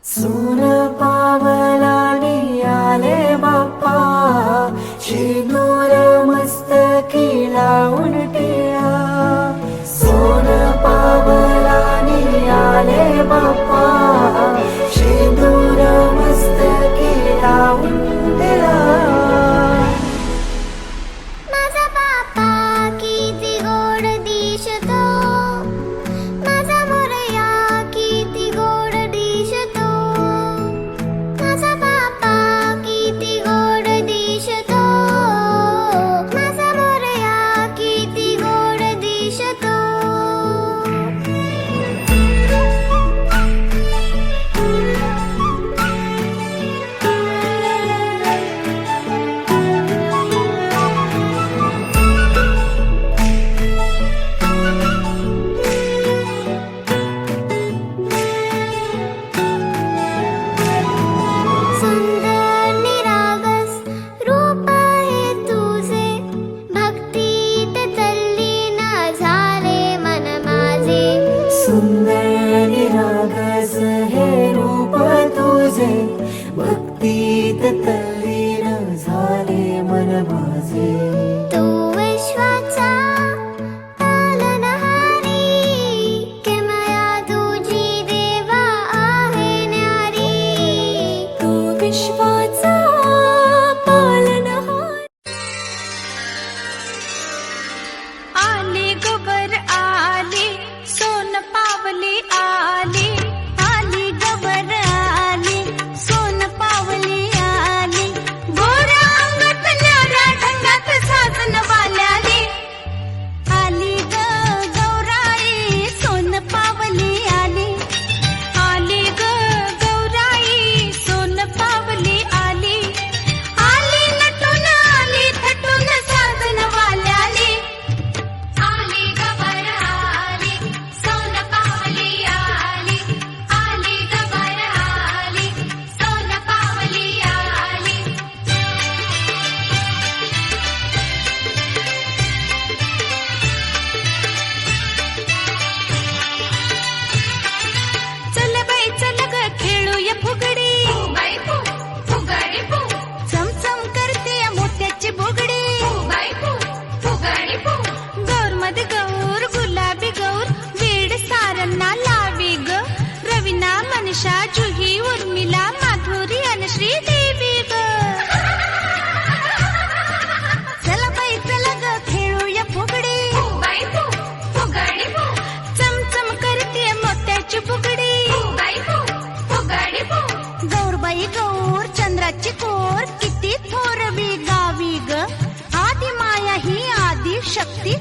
सोन पावलानी आले बाप्पा, शेंदूर मस्तकी लावून टिळा. सोन पावलानी आले बाप्पा, शेंदूर मस्तकी लावून टिळा. माझा बाप्पा किती गोड दिसतो, माझा मोरया किती गोड दिसतो. माझा बाप्पा किती गोड दिसतो, माझा मोरया किती गोड दिसतो. सुंदर निरागस रूप आहे तुझे, भक्तीत तल्लीन झाले मन माझे. सुंदर निरागस हे रूप तुझे, भक्तीत तल्लीन झाले मन माझे. तू विश्वाचा पालनहारी, किमया तुझी देवा आहे न्यारी. तू विश्वाचा पालनहार. आली गवर आली, सोन पावली आली. आली गवर आली, सोन पावली आली. गोऱ्या अंगात न्याऱ्या ढंगात साजन वाल्याली. आली ग गौराई, सोन पावली आली. आली ग गौराई, सोन पावली आली. आली नटून आली थटून साजन वाल्याली. आली गवर आली, सोन पावली आली. आली गवर आली, सोन पावली आली. चल बाई चल ग खेळूया फुगडी. चमचम करते मोत्याची बुगडी. गौर मध्ये गौर, गुलाबी गौर, वेड सारंना लावी ग. रवीना, मनीषा, जुही, उर्मिला, माधुरी आणि श्रीदेवी ग. चला बाई चला ग खेळूया फुगडी. चमचम करते मोत्याची बुगडी. गौरबाई गौर, चंद्राची कोर,